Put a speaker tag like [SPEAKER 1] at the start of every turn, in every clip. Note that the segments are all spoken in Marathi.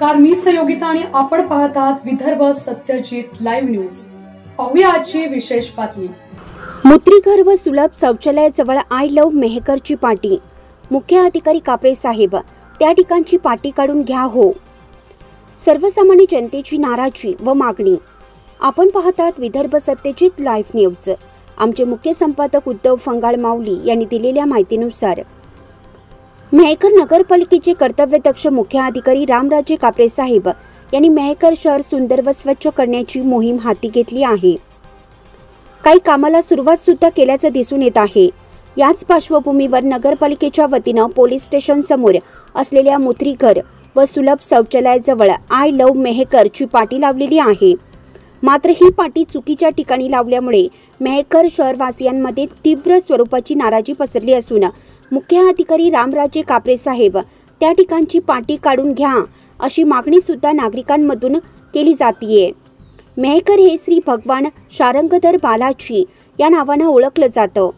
[SPEAKER 1] नमस्कार, मी सहयोगिता आणि आपण पाहत आहात विदर्भ सत्यजित लाईव्ह न्यूज। पाहूया आजची विशेष बातमी।
[SPEAKER 2] मुत्रीघर व सुलभ शौचालयाजवळ आय लव्ह मेहकरची पाटी। मुख्य अधिकारी कापरे साहेब, त्या ठिकाणची पाटी काढून घ्या हो। सर्वसामान्य जनतेची नाराजी व मागणी। आपण पाहत आहात विदर्भ सत्यजित लाईव्ह न्यूज। आमचे मुख्य संपादक उद्धव फंगाळ माऊली यांनी दिलेल्या माहितीनुसार मेहकर नगरपालिकेचे कर्तव्यदक्ष मुख्य अधिकारी रामराजे कापरे साहेब यांनी मेहकर शहर सुंदर व स्वच्छ करण्याची मोहीम हाती घेतली आहे। काही कामाला सुरुवात सुद्धा केल्याचं दिसून येत आहे। याच पार्श्वभूमीवर नगरपालिकेच्या वतीनं पोलीस स्टेशन समोर असलेल्या मुत्रीघर व सुलभ शौचालयाजवळ आय लव्ह मेहकरची पाटी लावलेली आहे। मात्र ही पाटी चुकीच्या ठिकाणी लावल्यामुळे मेहकर शहरवासियांमध्ये तीव्र स्वरूपाची नाराजी पसरली असून मुख्य अधिकारी रामराजे कापरे साहेब त्या ठिकाणची पाटी काढून घ्या अशी मागणी सुद्धा नागरिकांमधून केली जातीये। मेहकर हे श्री भगवान शारंगधर बालाजी या नावानं ओळखलं जातं।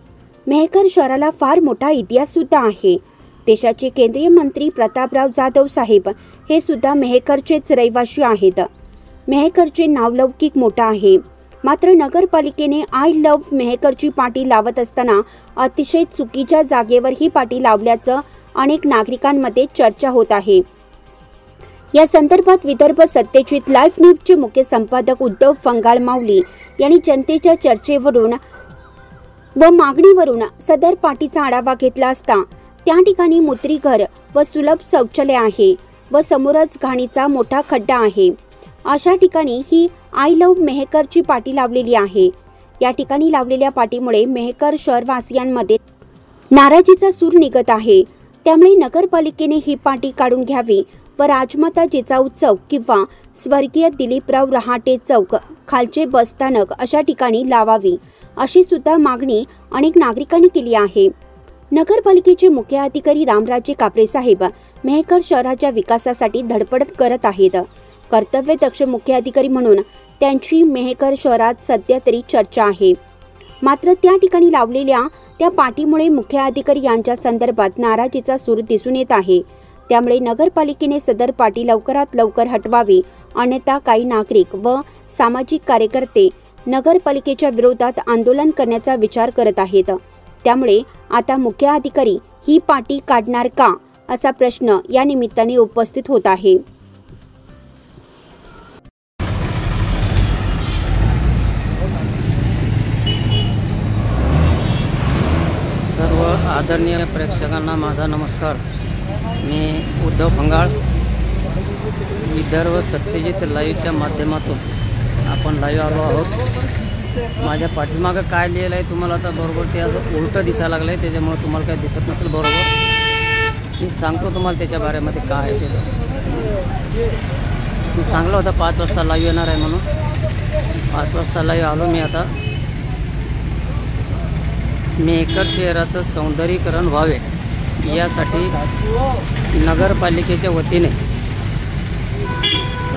[SPEAKER 2] मेहकर शहराला फार मोठा इतिहास सुद्धा आहे। देशाचे केंद्रीय मंत्री प्रतापराव जाधव साहेब हे सुद्धा मेहकरचेच रहिवासी आहेत। मेहकरचे नावलौकिक मोठा आहे। मात्र नगरपालिकेने आय लव्ह मेहकरची पाटी लावत असताना अतिशय चुकीच्या जागेवर ही पाटी लावल्याचं अनेक नागरिकांमध्ये चर्चा होत आहे। या संदर्भात विदर्भ सत्यजित लाईव्ह न्यूजचे मुख्य संपादक उद्धव फंगाळ माऊली यांनी जनतेच्या चर्चेवरून व मागणीवरून सदर पाटीचा आढावा घेतला असता त्या ठिकाणी मुत्रीघर व सुलभ शौचालय आहे व समोरच घाणीचा मोठा खड्डा आहे। अशा ठिकाणी ही आय लव्ह मेहकरची पाटी लावलेली आहे। या ठिकाणी लावलेल्या पाटीमुळे मेहकर शहरवासियांमध्ये नाराजीचा सूर निघत आहे। त्यामुळे नगरपालिकेने ही पाटी काढून घ्यावी व राजमाता जिजाऊ चौक किंवा स्वर्गीय दिलीपराव रहाटे चौक खालचे बसस्थानक अशा ठिकाणी लावावी अशी सुद्धा मागणी अनेक नागरिकांनी केली आहे। नगरपालिकेचे मुख्य अधिकारी रामराजे कापरे साहेब मेहकर शहराच्या विकासासाठी धडपड करत आहेत। कर्तव्यदक्ष मुख्य अधिकारी म्हणून त्यांची मेहकर शहरात सध्या तरी चर्चा आहे। मात्र त्या ठिकाणी लावलेल्या त्या पाटीमुळे मुख्य अधिकारी यांच्या संदर्भात नाराजीचा सूर दिसून येत आहे। त्यामुळे नगरपालिकेने सदर पाटी लवकरात लवकर हटवावी, अन्यथा काही नागरिक व सामाजिक कार्यकर्ते नगरपालिकेच्या विरोधात आंदोलन करण्याचा विचार करत आहेत। त्यामुळे आता मुख्य अधिकारी ही पाटी काढणार का असा प्रश्न या निमित्ताने उपस्थित होत आहे।
[SPEAKER 3] सर्व आदरणीय प्रेक्षकांना माझा नमस्कार। मी उद्धव फंगाळ विदर्भ सत्यजित लाईव्हच्या माध्यमातून आपण लाईव्ह आलो आहोत। माझ्या पाठीमागं काय लिहिलं आहे तुम्हाला आता बरोबर ते असं उलटं दिसायला लागलं आहे, त्याच्यामुळे तुम्हाला काही दिसत नसेल बरोबर। मी सांगतो तुम्हाला त्याच्या बारेमध्ये काय आहे ते। मी सांगलं होतं 5 वाजता लाईव्ह येणार आहे म्हणून। 5 वाजता लाईव्ह आलो मी आता। मेहकर शहराचं सौंदर्यीकरण व्हावे यासाठी नगरपालिकेच्या वतीने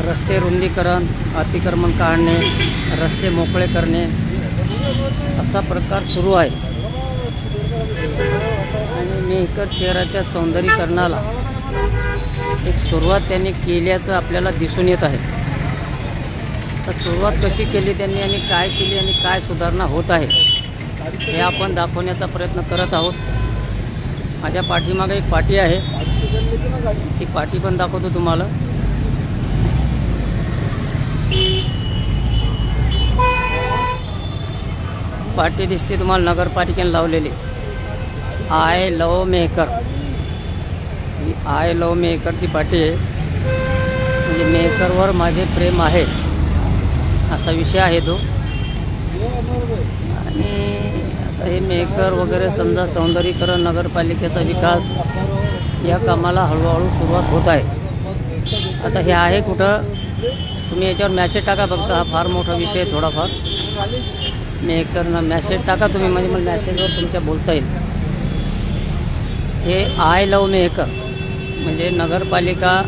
[SPEAKER 3] रस्ते रुंदीकरण, अतिक्रमण काढणे, रस्ते मोकळे करणे असा प्रकार सुरू आहे। आणि मेहकर शहराच्या सौंदर्यीकरणाला एक सुरुवात त्यांनी केल्याचं आपल्याला दिसून येत आहे। तर सुरुवात कशी केली त्यांनी आणि काय केली आणि काय सुधारणा होत आहे हे आपण दाखवण्याचा प्रयत्न करत आहोत। माझ्या पाठीमागे एक पाटी आहे, ती पाटी पण दाखवतो तुम्हाला। पाटी दिसते तुम्हाला नगरपालिकेने लावलेली आय लव्ह मेहकर। ही आय लव्ह मेहकरची पाटी आहे, म्हणजे मेहकरवर माझे प्रेम आहे असा विषय आहे तो। आणि आता हे मेहकर वगैरे समजा सौंदर्यीकरण, नगरपालिकेचा विकास या कामाला हळूहळू सुरुवात होत आहे। आता हे आहे कुठं तुम्ही याच्यावर मॅसेज टाका, फक्त हा फार मोठा विषय आहे थोडाफार। मेहकरनं मॅसेज टाका तुम्ही, म्हणजे मला मॅसेजवर तुमच्या बोलता येईल। हे आय लव्ह मेहकर म्हणजे नगरपालिका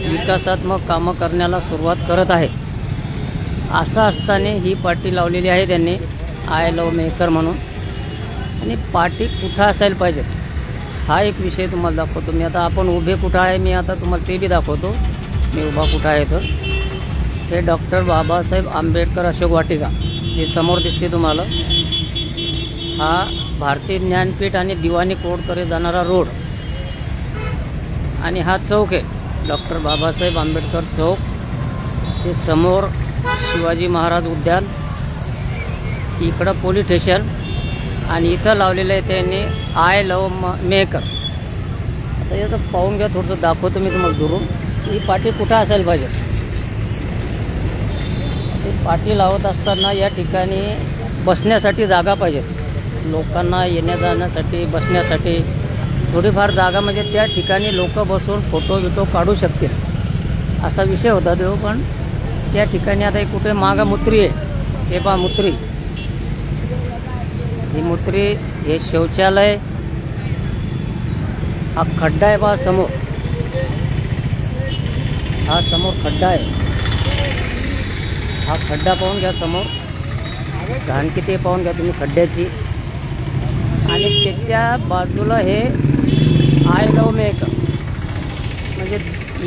[SPEAKER 3] विकासात्मक कामं करण्याला सुरुवात करत आहे। असं असताना ही पाटी लावलेली आहे त्यांनी आय लव्ह मेहकर म्हणून। आणि पाटी कुठं असायला पाहिजे हा एक विषय तुम्हाला दाखवतो मी। आता आपण उभे कुठं आहे मी आता तुम्हाला ते बी दाखवतो। मी उभा कुठं आहे तर हे डॉक्टर बाबासाहेब आंबेडकर अशोक वाटिका जे समोर दिसते तुम्हाला, हा भारतीय ज्ञानपीठ आणि दिवाणी कोर्टकडे जाणारा रोड आणि हा चौक आहे डॉक्टर बाबासाहेब आंबेडकर चौक. हे समोर शिवाजी महाराज उद्यान, इकडं पोलीस स्टेशन आणि इथं लावलेलं आहे त्यांनी आय लव्ह मेहकर. आता याचं पाहून घ्या, थोडंसं दाखवतो मी तुम्हाला दुरून. ही पाटी कुठं असायला पाहिजे. ती पाटी लावत असताना या ठिकाणी बसण्यासाठी जागा पाहिजे, लोकांना येण्या जाण्यासाठी बसण्यासाठी थोडीफार जागा, म्हणजे त्या ठिकाणी लोक बसून फोटो बिटो काढू शकतील असा विषय होता तो. पण त्या ठिकाणी आता कुठे मागं मुत्री आहे, हे पहा मुत्री, ही मुत्री, हे शौचालय, हा खड्डा आहे पहा समोर, हा समोर खड्डा आहे. हा खड्डा पाहून घ्या समोर, घाण किती पाहून घ्या तुम्ही खड्ड्याची. आणि त्याच्या बाजूला हे आय लव्ह मेहकर, म्हणजे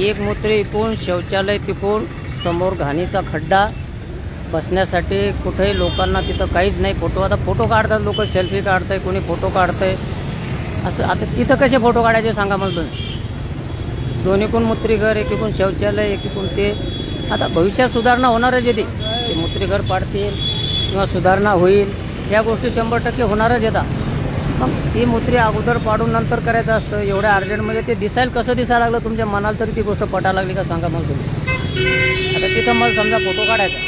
[SPEAKER 3] एक मुत्री इकून, शौचालय तिकून, समोर घाणीचा खड्डा, बसण्यासाठी कुठेही लोकांना तिथं काहीच नाही. फोटो, आता फोटो काढतात लोक, सेल्फी काढतंय, कोणी फोटो काढतंय असं. आता तिथं कसे फोटो काढायचे सांगा मला तुम्ही. दोन्हीकून मुत्रीघर, एकीकून शौचालय, एकीकून ते. आता भविष्यात सुधारणा होणारच आहे, ते मुत्रीघर पाडतील किंवा सुधारणा होईल, या गोष्टी 100% होणारच येतात. मग ती मुत्री अगोदर पाडून नंतर करायचं असतं. एवढ्या अर्जंटमध्ये ते दिसायला कसं दिसायला लागलं तुमच्या मनाला, तरी ती गोष्ट पटायला लागली का सांगा मग तुम्ही. आता तिथं मला समजा फोटो काढायचा,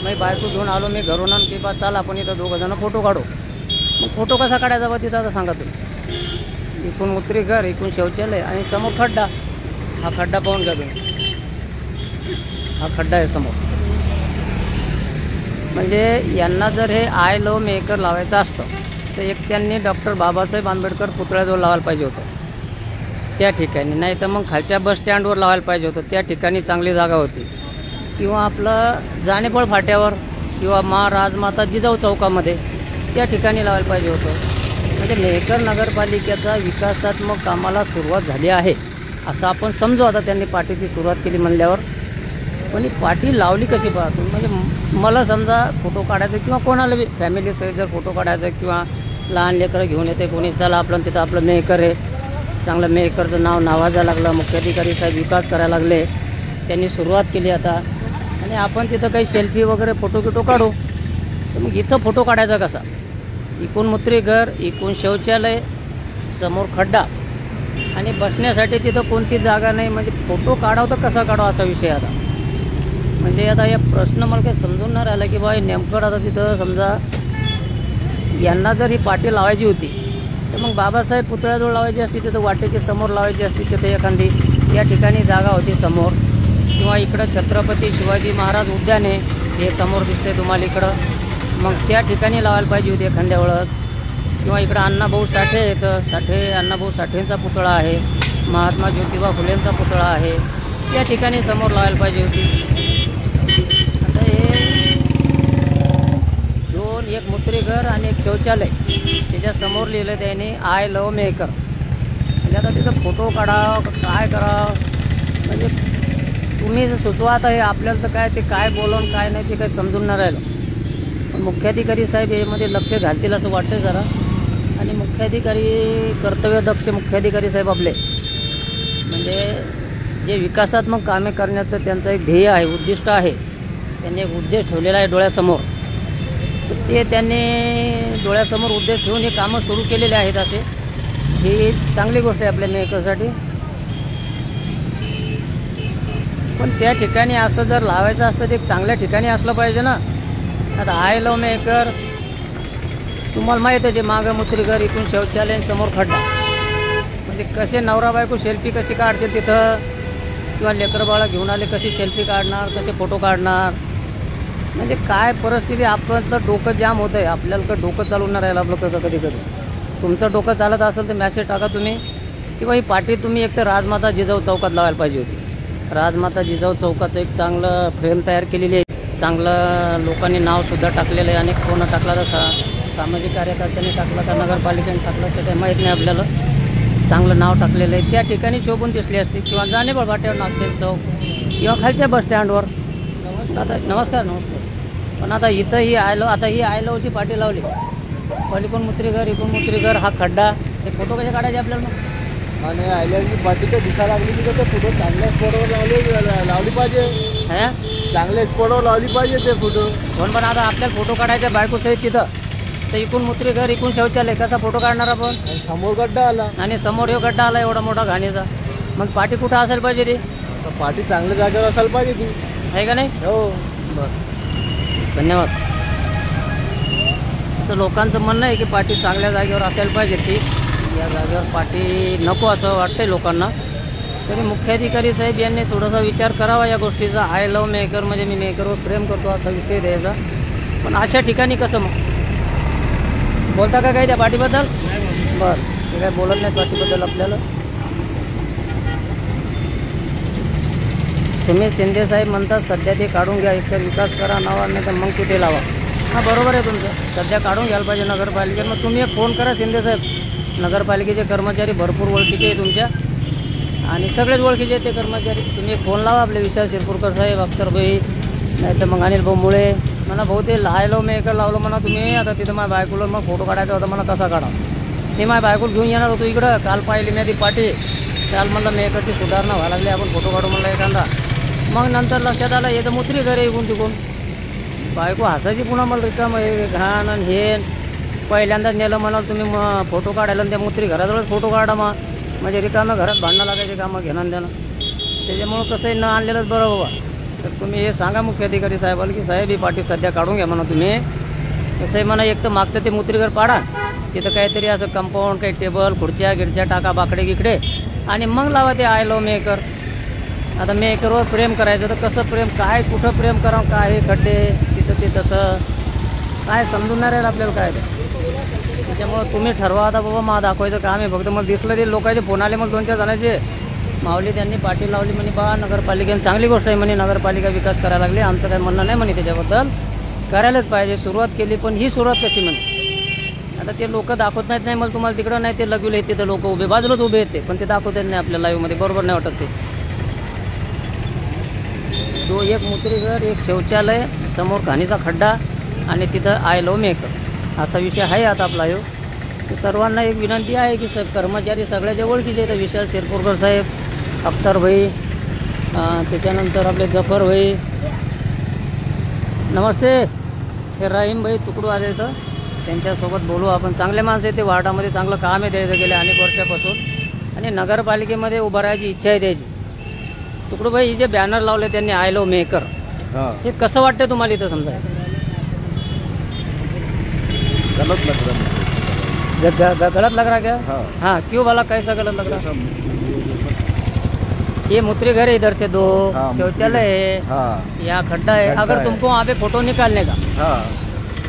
[SPEAKER 3] मी बायको घेऊन आलो मी घरून, आणि की बा चाल आपण इथं 2 जण फोटो काढू. मग फोटो कसा काढायचा बा तिथं, आता सांगा तुम्ही. इकून मुत्री घर, इकून शौचालय आणि समोर खड्डा. हा खड्डा पाहून घ्या तुम्ही, हा खड्डा आहे समोर. म्हणजे यांना जर हे आय लव्ह मेहकर लावायचं असतं तर एक त्यांनी डॉक्टर बाबासाहेब आंबेडकर पुतळ्याजवळ लावायला पाहिजे होतं त्या ठिकाणी, नाही तर मग खालच्या बस स्टँडवर लावायला पाहिजे होतं. त्या ठिकाणी चांगली जागा होती, किंवा आपलं जानेपळ फाट्यावर, किंवा राजमाता जिजाऊ चौकामध्ये त्या ठिकाणी लावायला पाहिजे होतं. म्हणजे मेहकर नगरपालिकेचा विकासात्मक कामाला सुरुवात झाली आहे असं आपण समजू. आता त्यांनी पाटीची सुरुवात केली म्हणल्यावर, पण ही पाटी लावली कशी पाहतो. म्हणजे मला समजा फोटो काढायचं किंवा कोणाला बी फॅमिलीसहित जर फोटो काढायचं, किंवा लहान लेकरं घेऊन येते कोणी, चला आपलं तिथं आपलं मेहकर आहे, चांगलं मेहकरचं नाव नावाजायला लागलं. मुख्याधिकारी साहेब विकास करायला लागले, त्यांनी सुरुवात केली आता. आणि आपण तिथं काही सेल्फी वगैरे फोटो काढू, तर मग इथं फोटो काढायचा कसा. इकून मुत्री घर, इकून शौचालय, समोर खड्डा, आणि बसण्यासाठी तिथं कोणती जागा नाही. म्हणजे फोटो काढावं तर कसा काढावा असा विषय आता. म्हणजे आता या प्रश्न मला काही समजून नाही राहिला की बा नेमकं आता तिथं समजा यांना जर ही पाटी लावायची होती तर मग बाबासाहेब पुतळ्याजवळ लावायची असती, तिथं वाटेची समोर लावायची असती, तिथं एखादी या ठिकाणी जागा होती समोर. किंवा इकडं छत्रपती शिवाजी महाराज उद्यान आहे, हे समोर दिसते तुम्हाला इकडं, मग त्या ठिकाणी लावायला पाहिजे होती एखाद्या वेळेस. किंवा इकडं अण्णाभाऊ साठे येतं, अण्णाभाऊ साठेंचा पुतळा आहे, महात्मा ज्योतिबा फुलेंचा पुतळा आहे, त्या ठिकाणी समोर लावायला पाहिजे होती. आता हे दोन, एक मुत्रीघर आणि एक शौचालय, त्याच्यासमोर लिहिलं त्याने आय लव्ह मेहकर. म्हणजे आता तिथं फोटो काढावं काय करावं, म्हणजे तुम्ही सुचवा. आता हे आपल्याला तर काय ते काय बोलून काय नाही ते काही समजून नाही राहिलं. पण मुख्याधिकारी साहेब यामध्ये लक्ष घालतील असं वाटतं जरा. आणि मुख्याधिकारी, कर्तव्यदक्ष मुख्याधिकारी साहेब आपले, म्हणजे जे विकासात्मक कामे करण्याचं त्यांचं एक ध्येय आहे, उद्दिष्ट आहे, त्यांनी एक उद्देश ठेवलेला आहे डोळ्यासमोर. तर ते त्यांनी डोळ्यासमोर उद्देश ठेवून हे कामं सुरू केलेले आहेत. असे ही चांगली गोष्ट आहे आपल्या मेहकरसाठी. पण त्या ठिकाणी असं जर लावायचं असतं ते चांगल्या ठिकाणी असलं पाहिजे ना. आता आय लव्ह मेहकर तुम्हाला माहीत आहे, जे मागं मुत्रीघर, इथून शौचालय, समोर खड्डा. म्हणजे कसे नवरा बायको सेल्फी कशी काढतील तिथं, किंवा लेकरं बाळा घेऊन आले कशी सेल्फी काढणार, कसे फोटो काढणार. म्हणजे काय परिस्थिती, आपलं तर डोकं जाम होतं आहे. आपल्याला तर डोकं चालवून नाही राहिलं आपलं कसं. कधी तुमचं डोकं चालत असेल तर मॅसेज टाका तुम्ही, किंवा ही पाटी तुम्ही एक तर राजमाता जिजाऊ चौकात लावायला पाहिजे होती. राजमाता जिजाऊ चौकाचं एक चांगलं फ्रेम तयार केलेली आहे, चांगलं लोकांनी नावसुद्धा टाकलेलं आहे. अनेक कोण टाकला तसा, सामाजिक कार्यकर्त्यांनी टाकला का नगरपालिकेने टाकलं ते काही माहीत नाही आपल्याला. चांगलं नाव टाकलेलं आहे, त्या ठिकाणी शोभून दिसली असते. किंवा जानेपळ फाट्यावर नागसेन चौक, किंवा खालच्या बस स्टँडवर. आता नमस्कार. पण आता इथं ही आय लवची पाटी लावली. पलीकडून मुत्रीघर, इकडून मुत्रीघर, हा खड्डा. हे फोटो कसे काढायचे आपल्याला?
[SPEAKER 4] आणि आयलंडची पाटी तर दिसायला लागली की ते फोटो चांगल्या स्पॉटवर लावली पाहिजे. चांगल्या स्पॉटवर लावली पाहिजे ते फोटो.
[SPEAKER 3] पण आता आपल्याला फोटो काढायचा बायको सहित तिथं, तर इकडून मुत्रीघर, इकडून शौचालय, कसा फोटो काढणार आपण?
[SPEAKER 4] समोर गड्डा आला
[SPEAKER 3] आणि समोर एक गड्डा आला एवढा मोठा घाणीचा. मग पाटी कुठं असायला पाहिजे ती?
[SPEAKER 4] पाटी चांगल्या जागेवर असायला पाहिजे ती,
[SPEAKER 3] आहे का नाही?
[SPEAKER 4] हो.
[SPEAKER 3] बरं, धन्यवाद. असं लोकांचं म्हणणं आहे की पाटी चांगल्या जागेवर असायला पाहिजे ती. या जागेवर पाटी नको असं वाटतंय लोकांना. तरी मुख्याधिकारी साहेब यांनी थोडासा विचार करावा या गोष्टीचा. आय लव्ह मेकर म्हणजे मी मेकरवर प्रेम करतो असा विषय द्यायचा. पण अशा ठिकाणी कसं मग बोलता का काही त्या पाटीबद्दल? बरं, ते काय बोलत नाही पाटीबद्दल आपल्याला. सुमित शिंदे साहेब म्हणतात सध्या ते काढून घ्या, एकतर विकास करा नावा, नाही तर मग कुठे लावा. हां, बरोबर आहे तुमचं. सध्या काढून घ्यायला पाहिजे नगरपालिकेत. मग तुम्ही एक फोन करा शिंदे साहेब. नगरपालिकेचे कर्मचारी भरपूर ओळखीचे आहे तुमच्या, आणि सगळेच ओळखीचे आहेत ते कर्मचारी. तुम्ही एक फोन लावा आपले विशाल शिरपूरकर साहेब, अख्तरभाई, नाही तर मग अनिल भाऊ मुळे. मला भाऊ ते आय लव्ह मेकर लावलं म्हणा तुम्ही. आता तिथं माझ्या बायकोला मग फोटो काढायचा होता, मला कसा काढा? ते माझ्या बायकोला घेऊन येणार होतो इकडं. काल पाहिली मी ती पाटी. काल म्हणलं मेकरची सुधारणा व्हायला लागली, आपण फोटो काढू म्हणलं एखादा. मग नंतर लक्षात आलं हे तर मुत्री घर आहे इकून तिकून. बायको हसायची पुन्हा मला रिकाम हे घाण आणि हे. पहिल्यांदाच नेलं म्हणाल तुम्ही मग फोटो काढायला, त्या मुत्री घराजवळच फोटो काढा मग. म्हणजे रिकामं घरात भांडणं लागायचे कामं घेणं देणं. त्याच्यामुळं कसंही न आणलेलंच बरं बाबा. तर तुम्ही हे सांगा मुख्याधिकारी साहेबाला की साहेब ही पाटी सध्या काढून घ्या म्हणा तुम्ही. कसंही म्हणा, एक तर मागचं ते मुत्रीघर पाडा, तिथं काहीतरी असं कंपाऊंड, काही टेबल खुर्च्या गिरच्या टाका बाकडे गिकडे, आणि मग लावा ते आय लव्ह मेकर. आता मेकरवर प्रेम करायचं तर कसं प्रेम, काय कुठं प्रेम करावं, काय हे खड्डे तिथं ते तसं काय समजून नाही राहील आपल्याला काय ते. त्याच्यामुळं तुम्ही ठरवा आता बाबा. मला दाखवायचं काम आहे फक्त. मला दिसलं ते लोकांचे फोन आले मला 2-4 जणांचे. माऊली त्यांनी पाटी लावली म्हणे बा नगरपालिकेने, चांगली गोष्ट आहे म्हणे, नगरपालिका विकास करायला लागली, आमचं काही म्हणणं नाही म्हणे त्याच्याबद्दल. करायलाच पाहिजे, सुरुवात केली. पण ही सुरुवात कशी म्हणे? आता ते लोक दाखवत नाहीत. नाही मला तुम्हाला तिकडं नाही ते लगविले आहेत तिथं लोक उभे, बाजूलाच उभे आहेत ते, पण ते दाखवत नाही आपल्या लाईव्हमध्ये. बरोबर नाही वाटत ते. तो एक मुत्रीघर, एक शौचालय, समोर घाणीचा खड्डा, आणि तिथं आय लव्ह मेकर असा विषय आहे आता आपला ह्यो. सर्वांना एक विनंती आहे की कर्मचारी सगळ्याच्या ओळखीचे आहेत. विशाल शिरपूरकर साहेब, अख्तरभाई, त्याच्यानंतर आपले जफर भाई, नमस्ते, हे रहीम भाई तुकडू आले तर त्यांच्यासोबत बोलू आपण. चांगले माणसं आहे ते. वार्डामध्ये चांगलं काम आहे द्यायचं गेले अनेक वर्षापासून, आणि नगरपालिकेमध्ये उभं राहायची इच्छा आहे द्यायची. तुकडू भाई, हे जे बॅनर लावले त्यांनी आय लव्ह मेकर, हे कसं वाटतं तुम्हाला इथं? समजा
[SPEAKER 4] गलत लग रहा,
[SPEAKER 3] गलत लग रहा क्या? हाँ, क्यों वाला कैसा गलत लग रहा? ये मुत्री घर है, इधर से 2 शौचालय है, यहाँ खड्डा है. अगर तुमको वहाँ पे फोटो निकालने का,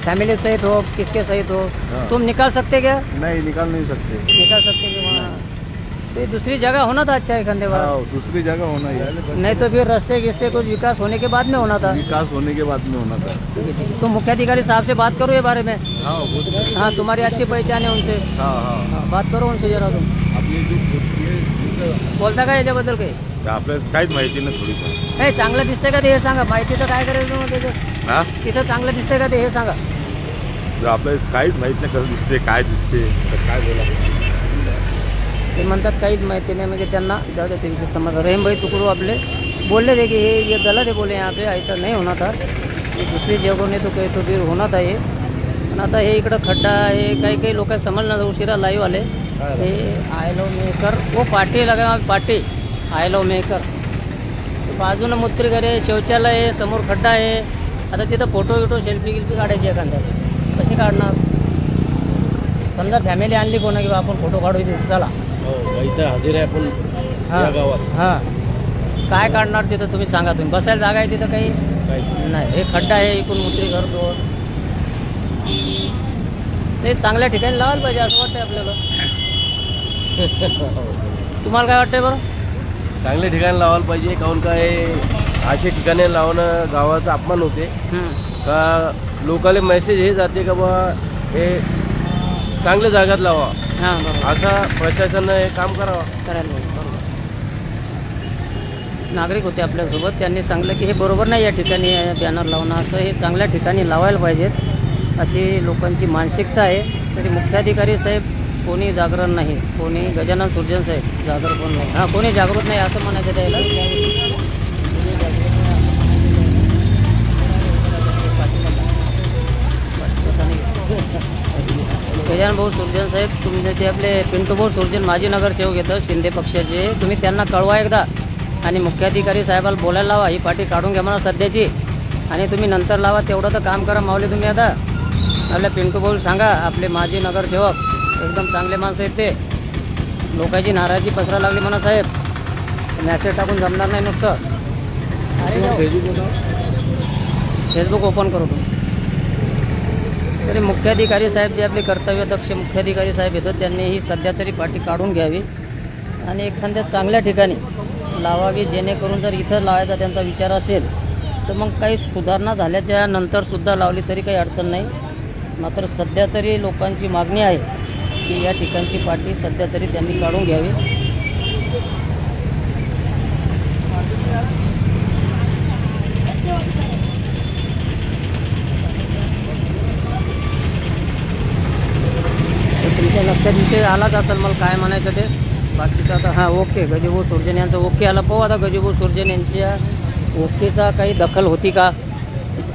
[SPEAKER 3] फैमिली सहित हो, किसके सहित हो, तुम निकाल सकते क्या?
[SPEAKER 4] नहीं, निकाल नहीं सकते.
[SPEAKER 3] निकाल सकते कि वहाँ तो दूसरी जगह होना था. अच्छा है खंडे वाला,
[SPEAKER 4] दूसरी जगह होना है.
[SPEAKER 3] नहीं तो फिर रास्ते गिस्ते कुछ विकास होने के बाद में होना था.
[SPEAKER 4] विकास होने के बाद में होना था.
[SPEAKER 3] तो मुख्याधिकारी साहब से बात करो ये बारे में. हाँ, तुम्हारी अच्छी पहचान है उनसे. हाँ, बात करो उनसे जरा. तुम बोलता का याच्याबद्दल काही?
[SPEAKER 4] आपल्याला काहीच माहिती नाही. थोडीफार
[SPEAKER 3] हे चांगलं दिसतंय का ते हे सांगा. माहिती तर काय करायचं मग त्याचं? तिथं चांगलं दिसतंय का ते हे सांगा.
[SPEAKER 4] आपल्याला काहीच माहित नाही कसं दिसते, काय दिसते, तर काय बोला.
[SPEAKER 3] ते म्हणतात काहीच माहिती नाही, म्हणजे त्यांना जाऊ दे त्यांचे समज. रहीम भाई तुकडू आपले बोलले थे कि ये गलत है, बोले यहाँ पे ऐसा नहीं होना था, ये दूसरी जगहों ने तो कहीं तो फिर होना था ये. पण आता हे इकडं खड्डा आहे, काही काही लोक समजणार उशिरा लाईव्ह आले. हे आय लव्ह मेकर वो पाटी लगा, पाटी आय लव्ह मेकर. बाजूनं मुत्रीघर आहे, शौचालय आहे, समोर खड्डा आहे. आता तिथं फोटो विटो सेल्फी गिल्फी काढायची एखाद्या, कशी काढणार? समजा फॅमिली आणली कोणा किंवा आपण फोटो काढू इथे, चला
[SPEAKER 4] इथं हजर आहे आपण गावात.
[SPEAKER 3] हां, काय काढणार तिथं तुम्ही सांगा. तुम्ही बसायला जागा आहे तिथं काही नाही. हे खड्डा आहे, इकडून मुत्रीघर 2. ते चांगल्या ठिकाणी लावायला पाहिजे असं वाटतंय आपल्याला. तुम्हाला काय वाटतंय बरं?
[SPEAKER 4] चांगल्या ठिकाणी लावायला पाहिजे. काहून काय अशा ठिकाणी लावणं गावाचा अपमान होते का. लोकांना मेसेज हे जाते का बा हे चांगल्या जागात लावा. हां, असा प्रशासनानं हे काम करावं.
[SPEAKER 3] करायला पाहिजे. नागरिक होते आपल्यासोबत, त्यांनी सांगितलं की हे बरोबर नाही या ठिकाणी बॅनर लावणं, असं हे चांगल्या ठिकाणी लावायला पाहिजेत अशी लोकांची मानसिकता आहे. तरी मुख्याधिकारी साहेब कोणी जागरण नाही, कोणी गजानन सुर्जन साहेब जागरण कोण नाही, हां कोणी जागृत नाही असं म्हणायचं त्याला. गजानन भाऊ सुर्जन साहेब, तुमचे ते आपले पिंटू भाऊ सुर्जन माजी नगरसेवक येतं शिंदे पक्षाचे, तुम्ही त्यांना कळवा एकदा आणि मुख्याधिकारी साहेबाला बोलायला लावा, ही पार्टी काढून घ्या म्हणा सध्याची आणि तुम्ही नंतर लावा. तेवढं तर काम करा माऊली तुम्ही. आता आपल्या पिंटू भाऊ सांगा, आपले माजी नगरसेवक एकदम चांगले माणसं आहेत ते, लोकांची नाराजी पसरा लागली म्हणा साहेब, मॅसेज टाकून जमणार नाही नुसतं. फेसबुक ओपन करू तुम्ही. तरी मुख्याधिकारी साहेब जे आपले कर्तव्यदक्ष मुख्याधिकारी साहेब येतात, त्यांनी ही सध्या तरी पार्टी काढून घ्यावी आणि एखाद्या चांगल्या ठिकाणी लावावी, जेणेकरून जर इथं लावायचा त्यांचा विचार असेल तर मग काही सुधारणा झाल्याच्या नंतरसुद्धा लावली तरी काही अडचण नाही. मात्र सध्या तरी लोकांची मागणी आहे की या ठिकाणची पार्टी सध्या तरी त्यांनी काढून घ्यावी. तुमच्या लक्षात विषय आलाच असेल मला काय म्हणायचं ते. बाकीचं आता हां ओके, गजूभाऊ सुर्जन यांचं ओके आलं. पाहू आता गजूभाऊ सुर्जन यांच्या ओकेचा काही दखल होती का,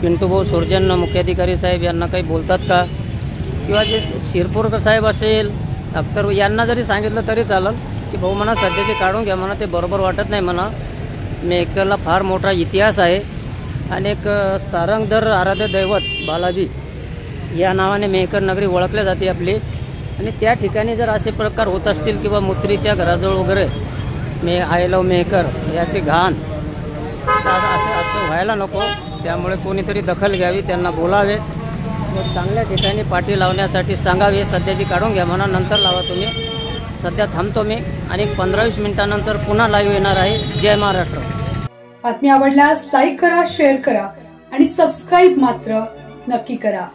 [SPEAKER 3] पिंटू भाऊ सुर्जन मुख्याधिकारी साहेब यांना काही बोलतात का, किंवा जे शिरपूरकर साहेब असेल अख्तर यांना जरी सांगितलं तरी चालेल की भाऊ म्हणा सध्याचे काढून घ्या म्हणा, ते बरोबर वाटत नाही म्हणा. मेहकरला फार मोठा इतिहास आहे आणि एक सारंगधर आराध्य दैवत बालाजी या नावाने मेहकर नगरी ओळखल्या जाते आपली. आणि त्या ठिकाणी जर असे प्रकार होत असतील किंवा मुत्रीच्या घराजवळ वगैरे आय लव मेहकर हे असे घाण, असं व्हायला नको. त्यामुळे कोणीतरी दखल घ्यावी, त्यांना बोलावे, चांगल्या ठिकाणी पार्टी लावण्यासाठी सांगावे. सध्याची काढून घ्या म्हणा, नंतर लावा तुम्ही. सध्या थांबतो मी आणि 15-20 मिनिटानंतर पुन्हा लाईव्ह येणार आहे. जय महाराष्ट्र.
[SPEAKER 1] बातमी आवडल्यास लाईक करा, शेअर करा आणि सबस्क्राईब मात्र नक्की करा.